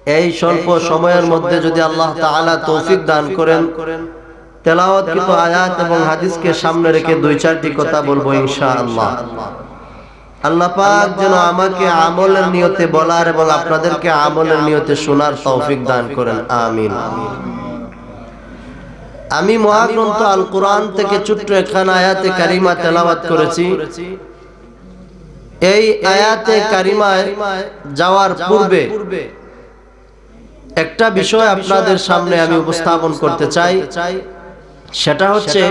এই স্বল্প সময়ের মধ্যে যদি আল্লাহ তাআলা তৌফিক দান করেন, তেলাওয়াতকৃত আয়াত এবং হাদিসকে সামনে রেখে দুই চারটি কথা বলবো ইনশাআল্লাহ। আল্লাহ পাক যেন আমাকে আমলের নিয়তে বলার এবং আপনাদেরকে আমলের নিয়তে শোনার তৌফিক দান করেন, আমিন। আমি মহাগ্রন্থ আল কোরআন থেকে ছোট্ট একখানা আয়াতে কারিমা তেলাওয়াত করেছি। এই আয়াতে কারিমায় যাওয়ার পূর্বে একটা বিষয় আপনাদের সামনে আমি উপস্থাপন করতে চাই। সেটা হচ্ছে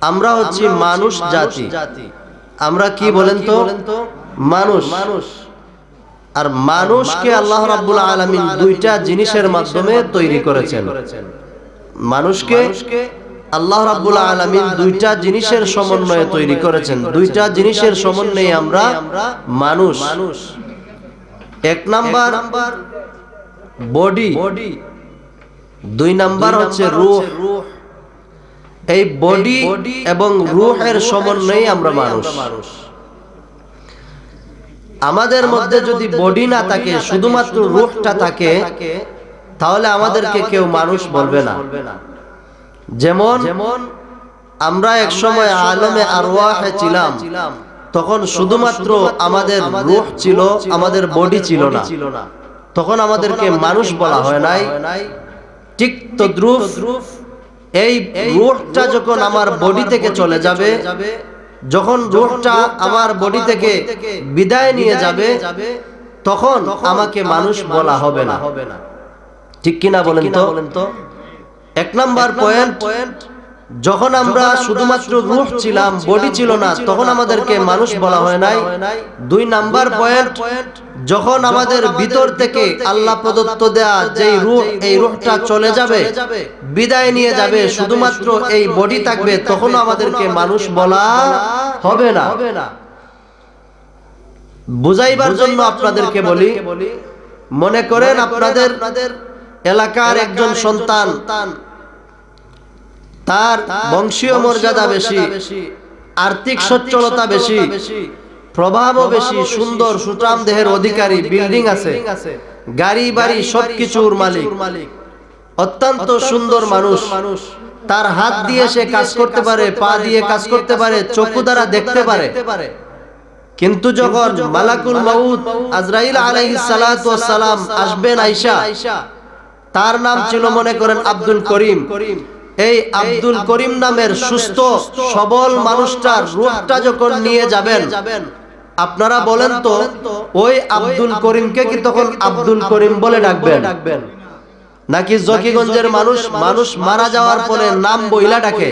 আমরা হচ্ছি মানুষ জাতি। আমরা কি বলেন তো? মানুষ। আর মানুষকে আল্লাহ রাব্বুল আলামিন দুইটা জিনিসের মাধ্যমে তৈরি করেছেন। মানুষকে আল্লাহ রাব্বুল আলামিন দুইটা জিনিসের সমন্বয়ে তৈরি করেছেন। দুইটা জিনিসের সমন্বয়ে আমরা মানুষ। এক নাম্বার বডি, দুই নাম্বার হচ্ছে রূহ। এই বডি এবং রূহের সমন্বয়ে আমরা মানুষ। আমাদের মধ্যে যদি বডি না থাকে, শুধুমাত্র রূহটা থাকে, তাহলে আমাদেরকে কেউ মানুষ বলবে না। যেমন আমরা এক সময় আলমে আরওয়াহে ছিলাম, তখন শুধুমাত্র আমাদের রূহ ছিল, আমাদের বডি ছিল না, তখন আমাদেরকে মানুষ বলা হয় নাই। ঠিক তদ্রুপ এই রূহটা যখন আমার বডি থেকে চলে যাবে, যখন রূহটা আমার বডি থেকে বিদায় নিয়ে যাবে, তখন আমাকে মানুষ বলা হবে না। ঠিক কিনা বলেন তো? এক নাম্বার পয়েন্ট, যখন আমরা শুধুমাত্র রূহ ছিলাম, বডি ছিল না, তখন আমাদেরকে মানুষ বলা হয় নাই। দুই নাম্বার পয়েন্ট, যখন আমাদের ভিতর থেকে আল্লাহ প্রদত্ত দেয়া যেই রূহ, এই রূহটা চলে যাবে, বিদায় নিয়ে যাবে, শুধুমাত্র এই বডি থাকবে, তখন আমাদেরকে মানুষ বলা হবে না। বুঝাইবার জন্য আপনাদেরকে বলি, মনে করেন আপনাদের এলাকার একজন সন্তান, তার বংশীয় মর্যাদা বেশি, আর্থিক সচ্ছলতা বেশি, প্রভাবও বেশি, সুন্দর সুঠাম দেহের অধিকারী, বিল্ডিং আছে, গাড়ি বাড়ি সবকিছুর মালিক, অত্যন্ত সুন্দর মানুষ। তার হাত দিয়ে সে কাজ করতে পারে, পা দিয়ে কাজ করতে পারে, চক্ষু দ্বারা দেখতে পারে। কিন্তু যখন মালাকুল মাউত আজরাইল আলাইহিস সালাতু ওয়াস সালাম আসবেন আয়েশা, তার নাম ছিল মনে করেন আব্দুল করিম। এই আব্দুল করিম নামের সুস্থ সবল মানুষটার রূহটা যখন নিয়ে যাবেন, আপনারা বলেন তো ওই আব্দুল করিমকে কি তখন আব্দুল করিম বলে ডাকবেন, নাকি জকিগঞ্জের মানুষ মারা যাওয়ার পরে নাম বইলা ডাকে?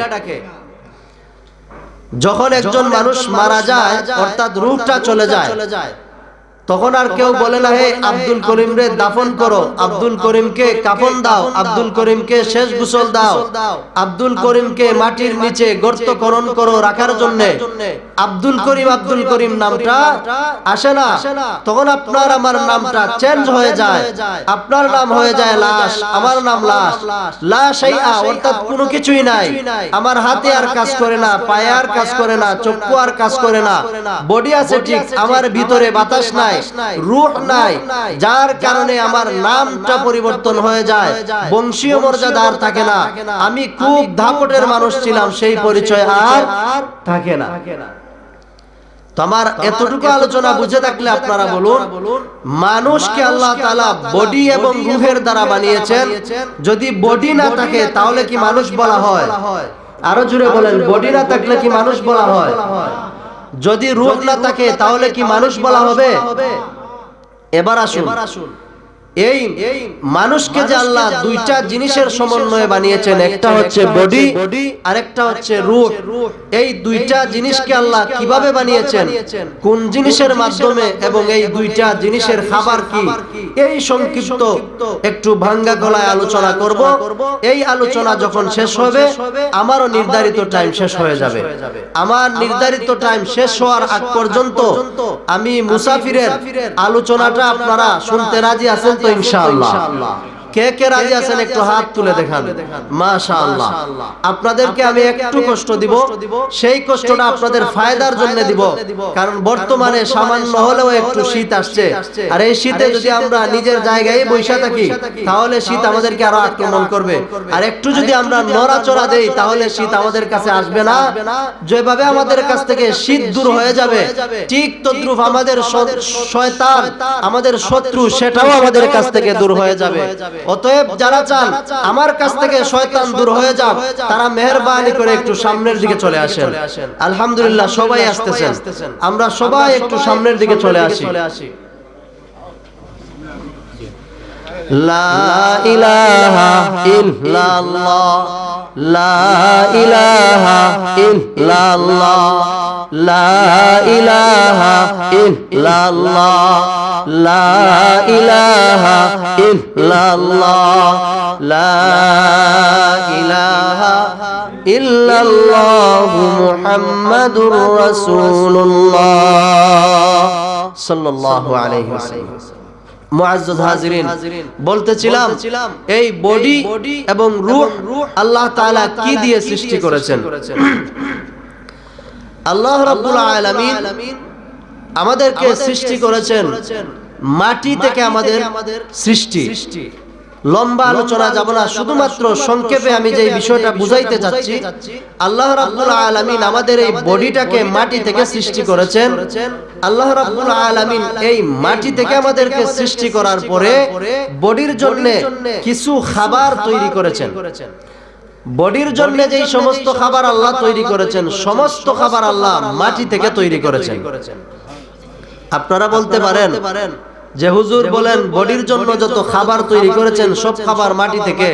যখন একজন মানুষ মারা যায়, অর্থাৎ রূহটা চলে যায়, তখন আর কেউ বলে না হে আব্দুল করিম রে দাফন করো, আব্দুল করিমকে কাফন দাও, আব্দুল করিমকে শেষ গোসল দাও, আব্দুল করিমকে মাটির নিচে গর্ত খনন করো রাখার জন্য। আব্দুল করিম নামটা আসে না। তখন আপনার আমার নামটা চেঞ্জ হয়ে যায়, আপনার নাম হয়ে যায় লাশ, আমার নাম লাশ। লা শাইআ, অর্থাৎ কোনো কিছুই নাই। আমার হাতে আর কাজ করে না, পায়ে আর কাজ করে না, চক্ষু আর কাজ করে না, বডি আছে ঠিক, আমার ভিতরে বাতাস নাই, রূহ নাই, যার কারণে আমার নামটা পরিবর্তন হয়ে যায়, বংশীয় মর্যাদা আর থাকে না। আমি খুব দাপটের মানুষ ছিলাম, সেই পরিচয় আর থাকে না। তো আমার এতটুকু আলোচনা বুঝে থাকলে আপনারা বলুন, মানুষকে আল্লাহ তাআলা বডি এবং রূহের দ্বারা বানিয়েছেন। যদি বডি না থাকে তাহলে কি মানুষ বলা হয়? আরো জোরে বলেন, বডি না থাকলে কি মানুষ বলা হয়? যদি রূহ না থাকে তাহলে কি মানুষ বলা হবে? এবার আসুন, এই মানুষকে যে আল্লাহ দুইটা জিনিসের সমন্বয়ে বানিয়েছেন, একটা হচ্ছে বডি আর একটা হচ্ছে রূহ। এই দুইটা জিনিসকে আল্লাহ কিভাবে বানিয়েছেন, কোন জিনিসের মাধ্যমে, এবং এই দুইটা জিনিসের খাবার কি, এই সংক্ষিপ্ত একটু ভাঙ্গা গলায় আলোচনা করব। এই আলোচনা যখন শেষ হবে, আমারও নির্ধারিত টাইম শেষ হয়ে যাবে। আমার নির্ধারিত টাইম শেষ হওয়ার আগ পর্যন্ত আমি মুসাফিরের আলোচনাটা আপনারা শুনতে রাজি আছেন তো ইনশাআল্লাহ? কে কে রাজি আছেন একটু হাত তুলে দেখান। মাশাআল্লাহ। আপনাদেরকে আমি একটু কষ্ট দিব, সেই কষ্টটা আপনাদের ফায়দার জন্য দিব, কারণ বর্তমানে সামান্য হলেও একটু শীত আসছে, আর এই শীতে যদি আমরা নিজের জায়গায় বসে থাকি তাহলে শীত আমাদেরকে আরো আক্রমণ করবে, আর একটু যদি আমরা নড়াচড়া দেই তাহলে শীত আমাদের কাছে আসবে না। যেভাবে আমাদের কাছ থেকে শীত দূর হয়ে যাবে, ঠিক তদ্রুপ আমাদের শয়তান, আমাদের শত্রু, সেটাও আমাদের কাছ থেকে দূর হয়ে যাবে। অতএব যারা চান আমার কাছ থেকে শয়তান দূর হয়ে যাক, তারা মেহেরবানি করে একটু সামনের দিকে চলে আসেন। আলহামদুলিল্লাহ, সবাই আসতেছেন, আমরা সবাই একটু সামনের দিকে চলে আসি। লা ইলাহা ইল্লাল্লাহ, লা ইলাহা ইল্লাল্লাহ, লা ইলাহা ইল্লাল্লাহ, লা ইলাহা ইল্লাল্লাহ, লা ইলাহা ইল্লাল্লাহু মুহাম্মাদুর রাসূলুল্লাহ সাল্লাল্লাহু আলাইহি ওয়াসাল্লাম। মুআজ্জাজ হাজিরিন, বলতেছিলাম এই বডি এবং রূহ আল্লাহ তাআলা কি দিয়ে সৃষ্টি করেছেন। আল্লাহ রাব্বুল আলামিন আমাদেরকে সৃষ্টি করেছেন মাটি থেকে। আমাদের সৃষ্টি লম্বা আলোচনা যাব না, শুধুমাত্র সংক্ষেপে আমি যে বিষয়টা বুঝাইতে যাচ্ছি, আল্লাহ রাব্বুল আলামিন আমাদের এই বডিটাকে মাটি থেকে সৃষ্টি করেছেন। আল্লাহ রাব্বুল আলামিন এই মাটি থেকে আমাদেরকে সৃষ্টি করার পরে বডির জন্য কিছু খাবার তৈরি করেছেন। বডির জন্য যেই সমস্ত খাবার আল্লাহ তৈরি করেছেন, সমস্ত খাবার আল্লাহ মাটি থেকে তৈরি করেছেন। আপনারা বলতে পারেন যে হুজুর বলেন বডির জন্য যত খাবার তৈরি করেছেন সব খাবার মাটি থেকে,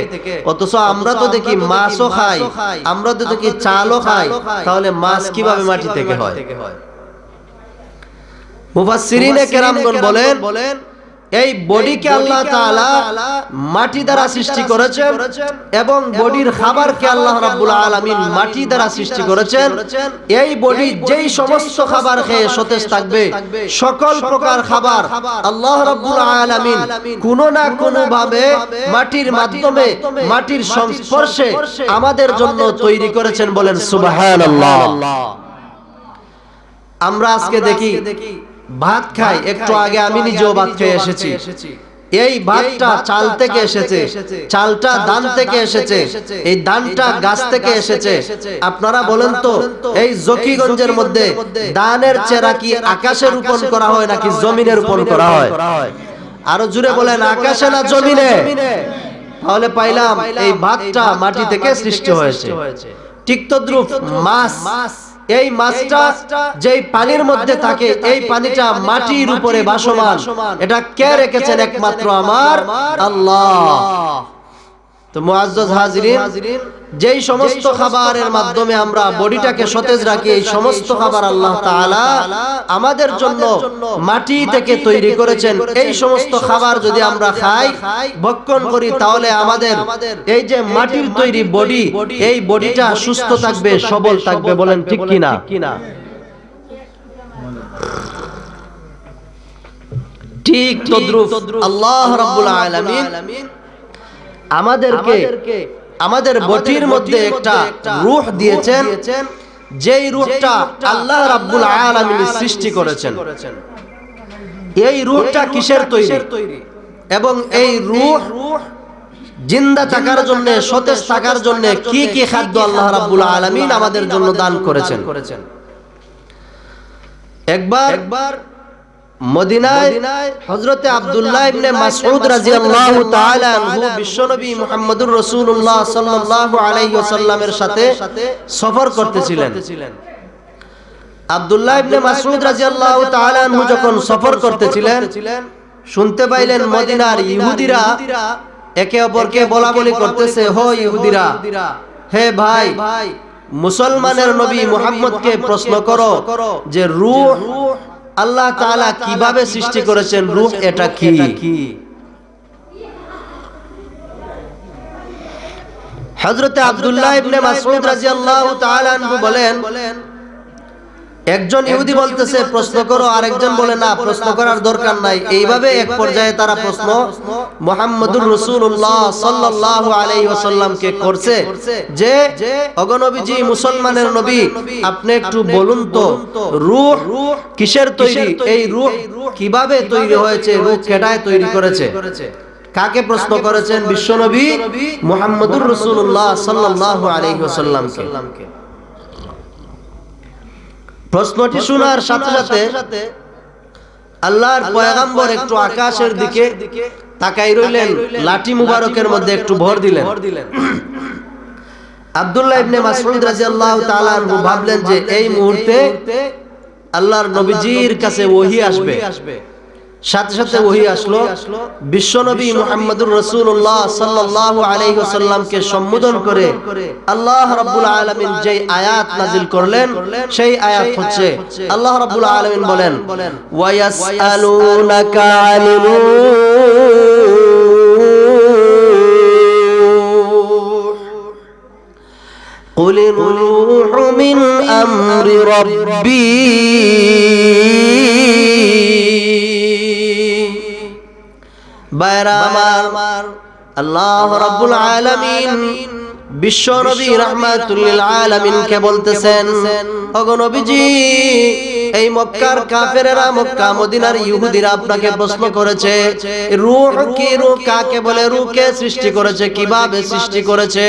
অথচ আমরা তো দেখি মাছও খাই, আমরা তো দেখি চালও খাই, তাহলে মাছ কিভাবে মাটি থেকে হয়? মুফাসসিরিনে কেরামগণ বলেন এই বডিকে আল্লাহ তাআলা মাটি দ্বারা সৃষ্টি করেছেন এবং বডির খাবারকে আল্লাহ রাব্বুল আলামিন মাটি দ্বারা সৃষ্টি করেছেন। এই বডি যেই সমস্ত খাবার খেয়ে সতেজ থাকবে, সকল প্রকার খাবার আল্লাহ রাব্বুল আলামিন কোনো না কোনো ভাবে মাটির মাধ্যমে, মাটির সংস্পর্শে আমাদের জন্য তৈরি করেছেন। বলেন সুবহানাল্লাহ। আমরা আজকে দেখি ভাত খাই, একটু আগে আমি নিজেও ভাত খেয়ে এসেছি। এই ভাতটা চাল থেকে এসেছে, চালটা ধান থেকে এসেছে, এই ধানটা গাছ থেকে এসেছে। আপনারা বলেন তো এই জকিগঞ্জের মধ্যে ধানের চেরা কি আকাশে রোপণ করা হয় নাকি জমিনে রোপণ করা হয়? আরো জুড়ে বলেন, আকাশে না জমিনে? তাহলে পাইলাম এই ভাতটা মাটি থেকে সৃষ্টি হয়েছে। ঠিক তদ্রুপ মাছ, এই মাছটা যেই পানির মধ্যে থাকে, এই পানিটা মাটির উপরে ভাসমান। এটা কে রেখেছেন? একমাত্র আমার আল্লাহ। তো মুআজ্জাজ হাজিরিন, যেই সমস্ত খাবারের মাধ্যমে আমরা বডিটাকে সতেজ রাখি, এই সমস্ত খাবার আল্লাহ তাআলা আমাদের জন্য মাটি থেকে তৈরি করেছেন। এই সমস্ত খাবার যদি আমরা খাই, ভক্ষণ করি, তাহলে আমাদের এই যে মাটির তৈরি বডি, এই বডিটা সুস্থ থাকবে, সবল থাকবে। বলেন ঠিক কিনা? ঠিক তদ্রুপ আল্লাহ রাব্বুল আলামিন আমাদেরকে আমাদের বডির মধ্যে একটা রূহ দিয়েছেন, যেই রূহটা আল্লাহ রাব্বুল আলামিন সৃষ্টি করেছেন। এই রূহটা কিসের তৈরি এবং এই রূহ জিন্দা থাকার জন্য, সতেজ থাকার জন্য কি কি খাদ্য আল্লাহ রাব্বুল আলামিন আমাদের জন্য দান করেছেন। একবার মদিনায় হযরতে আব্দুল্লাহ ইবনে মাসউদ রাদিয়াল্লাহু তাআলা আনহু বিশ্বনবী মুহাম্মদুর রাসূলুল্লাহ সাল্লাল্লাহু আলাইহি ওয়াসাল্লামের সাথে সফর করতেছিলেন। আব্দুল্লাহ ইবনে মাসউদ রাদিয়াল্লাহু তাআলা আনহু যখন সফর করতেছিলেন, শুনতে পাইলেন মদিনার ইহুদিরা একে অপরকে বলাবলি করতেছে, হো ইহুদিরা, হে ভাই, মুসলমানের নবী মুহাম্মদকে প্রশ্ন করো যে রূহ আল্লাহ তাআলা কিভাবে সৃষ্টি করেছেন, রূহ এটা কি? হযরতে আব্দুল্লাহ ইবনে মাসউদ রাদিয়াল্লাহু তাআলা আনহু বলেন, একজন ইহুদি বলতেছে প্রশ্ন করো, আরেকজন বলে না প্রশ্ন করার দরকার নাই। এইভাবে এক পর্যায়ে তারা প্রশ্ন মুহাম্মদুর রাসূলুল্লাহ সাল্লাল্লাহু আলাইহি ওয়াসাল্লামকে করছে যে অগনবীজি, মুসলমানের নবী, আপনি একটু বলুন তো রূহ কিসের তৈরি, এই রূহ কিভাবে তৈরি হয়েছে, রূহ কেডায় তৈরি করেছে? কাকে প্রশ্ন করেছেন? বিশ্বনবী মুহাম্মদুর রাসূলুল্লাহ সাল্লাল্লাহু আলাইহি ওয়াসাল্লামকে। প্রশ্নটি শোনার সাথে সাথে আল্লাহর পয়গম্বর একটু আকাশের দিকে তাকাই রইলেন, লাঠি মুবারকের মধ্যে একটু ভর দিলেন। আব্দুল্লাহ ইবনে মাসউদ রাদিয়াল্লাহু তাআলা আনহু ভাবলেন যে এই মুহূর্তে আল্লাহর নবীজির কাছে ওহী আসবে। সাথে সাথে ওহী আসলো। বিশ্বনবী মুহাম্মদুর রাসূলুল্লাহ সাল্লাল্লাহু আলাইহি ওয়াসাল্লামকে সম্বোধন করে আল্লাহ রাব্বুল আলামিন যেই আয়াত নাযিল করলেন সেই আয়াত হচ্ছে, আল্লাহ রাব্বুল আলামিন বলেন, ওয়া ইয়াসআলুনাকা আনির রূহ কুলির রূহু মিন আমরি রাব্বী বাইরা আমার, আল্লাহ রাব্বুল আলামিন বিশ্ব নবী রাহমাতুল লিল আলামিনকে বলতেছেন, ওগো নবীজি, এই মক্কার কাফেরেরা, মক্কা মদিনার ইহুদিরা আপনাকে প্রশ্ন করেছে রূহ কি, রূহ কাকে বলে, রূহকে সৃষ্টি করেছে কিভাবে সৃষ্টি করেছে?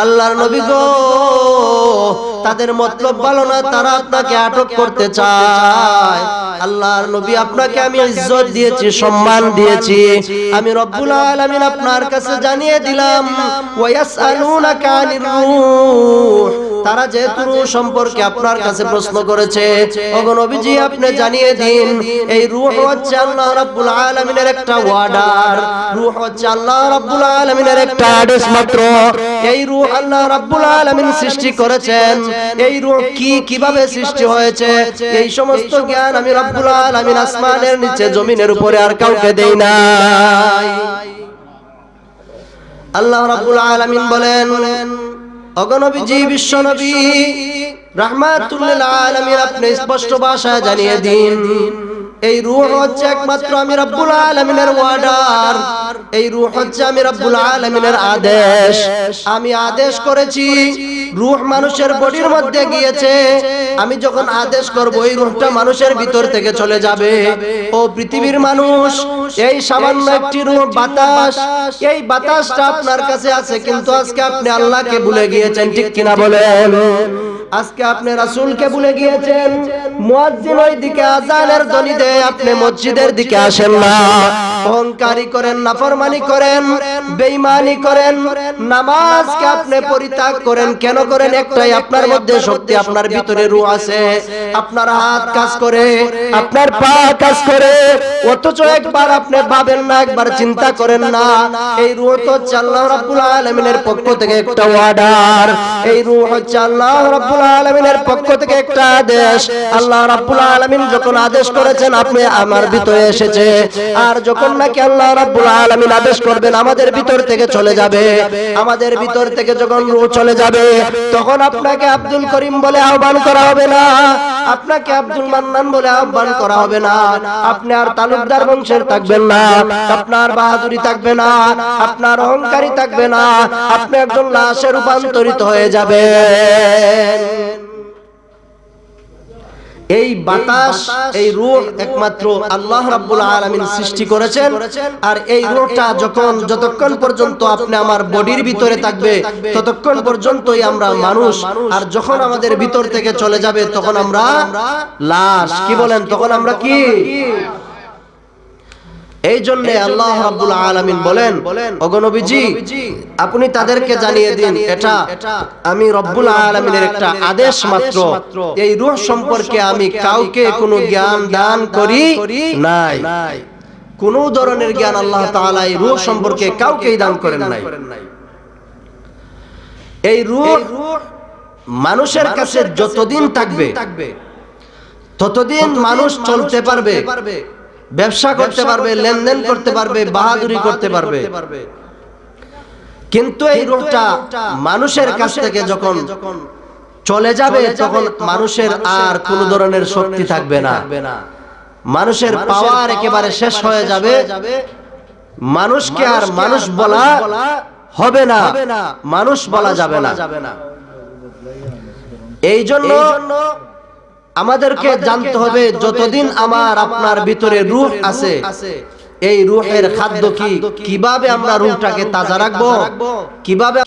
আল্লাহর নবী গো, তাদের মতলব ভালো না, তারা আপনাকে আটক করতে চায়। আল্লাহর নবী, আপনাকে আমি ইজ্জত দিয়েছি, সম্মান দিয়েছি, আমি রব্বুল আলামিন আপনার কাছে জানিয়ে দিলাম ওয়া ইয়াসআলুনাকা আনির রূহ, তারা যেহেতু রূহ সম্পর্কে আপনার কাছে প্রশ্ন করেছে, ওগো নবীজি আপনি জানিয়ে দিন এই রূহ হচ্ছে আল্লাহ রাব্বুল আলামিনের একটা অর্ডার, রূহ হচ্ছে আল্লাহ রাব্বুল আলামিনের একটা আদেশ মাত্র। এই রূহ আল্লাহ রাব্বুল আলামিন সৃষ্টি করেছেন। এই রূহ কি, কিভাবে সৃষ্টি হয়েছে, এই সমস্ত জ্ঞান আমি রব্বুল আলামিন আসমানের নিচে জমিনের উপরে আর কাউকে দেই নাই। আল্লাহ রাব্বুল আলামিন বলেন, ওগো নবীজি, বিশ্ব নবী রাহমাতুল লিল আলামিন, আপনি স্পষ্ট ভাষায় জানিয়ে দিন এই রূহ হচ্ছে একমাত্র আমি রব্বুল আলামিনের অর্ডার, এই রূহ হচ্ছে আমি রব্বুল আলামিনের আদেশ। আমি আদেশ করেছি, রূহ মানুষের বডির মধ্যে গিয়েছে, আমি যখন আদেশ করব এই রূহটা মানুষের ভিতর থেকে চলে যাবে। ও পৃথিবীর মানুষ, এই সামান্য একটি রূহ বাতাস, এই বাতাসটা আপনার কাছে আছে, কিন্তু আজকে আপনি আল্লাহকে ভুলে গিয়েছেন, ঠিক কিনা বলেন? আজকে আপনি রাসূলকে ভুলে গিয়েছেন। মুয়াজ্জিন ওই দিকে আযানের ধ্বনি দেয়, আপনি মসজিদের দিকে আসেন না। অহংকারী করেন, নাফরমানি করেন, বেঈমানি করেন, নামাজকে আপনি পরিত্যাগ করেন। কেন করেন? একটাই, আপনার মধ্যে শক্তি, আপনার ভিতরে রূহ আছে, আপনার হাত কাজ করে, আপনার পা কাজ করে, অথচ একবার আপনি ভাবেন না, একবার চিন্তা করেন না। এই রূহ তো হচ্ছে আল্লাহ রাব্বুল আলামিনের পক্ষ থেকে একটা অর্ডার, এই রূহ হচ্ছে আল্লাহ রাব্বুল আলামিনের পক্ষ থেকে একটা আদেশ। আল্লাহ রাব্বুল আলামিন যখন আদেশ করেছেন আপনি আমার ভিতরে এসেছে, আর যখন নাকি আল্লাহ রাব্বুল আলামিন আদেশ করবেন আমাদের ভিতর থেকে চলে যাবে, আমাদের ভিতর থেকে যখন রূহ চলে যাবে তখন আপনাকে আব্দুল করিম বলে আহ্বান করা হবে না, আপনাকে আব্দুল মান্নান বলে আহ্বান করা হবে না, আপনি আর তালুকদার বংশের থাকবেন না, আপনার বাহাদুরি থাকবে না, আপনার অহংকারী থাকবে না, আপনি একজন লাশে রূপান্তরিত হয়ে যাবেন। এই বাতাস, এই রূহ একমাত্র আল্লাহ রাব্বুল আলামিন সৃষ্টি করেছেন। আর এই রূহটা যতক্ষণ পর্যন্ত আপনি আমার বডির ভিতরে থাকবে ততক্ষণ পর্যন্তই আমরা মানুষ, আর যখন আমাদের ভিতর থেকে চলে যাবে তখন আমরা লাশ। কি বলেন? তখন আমরা কি? এই জন্য আল্লাহ রাব্বুল আলামিন বলেন, ওগো নবীজি আপনি তাদেরকে জানিয়ে দিন এটা আমি রব্বুল আলামিনের একটা আদেশ মাত্র। এই রূহ সম্পর্কে আমি কাউকে কোনো জ্ঞান দান করি নাই, কোন ধরনের জ্ঞান আল্লাহ তাআলা এই রূহ সম্পর্কে কাউকেই দান করেন নাই। এই রূহ মানুষের কাছে যতদিন থাকবে ততদিন মানুষ চলতে পারবে, ব্যবসা করতে পারবে, লেনদেন করতে পারবে, বাহাদুরি করতে পারবে। কিন্তু এই রূহটা মানুষের কাছ থেকে যখন চলে যাবে, তখন মানুষের আর কোনো ধরনের শক্তি থাকবে না, মানুষের পাওয়ার একেবারে শেষ হয়ে যাবে, মানুষকে আর মানুষ বলা হবে না, মানুষ বলা যাবে না। এই জন্য আমাদেরকে জানতে হবে, যতদিন আমার আপনার ভিতরে রূহ আছে, এই রূহের খাদ্য কি, কিভাবে আমরা রূহটাকে তাজা রাখবো, কিভাবে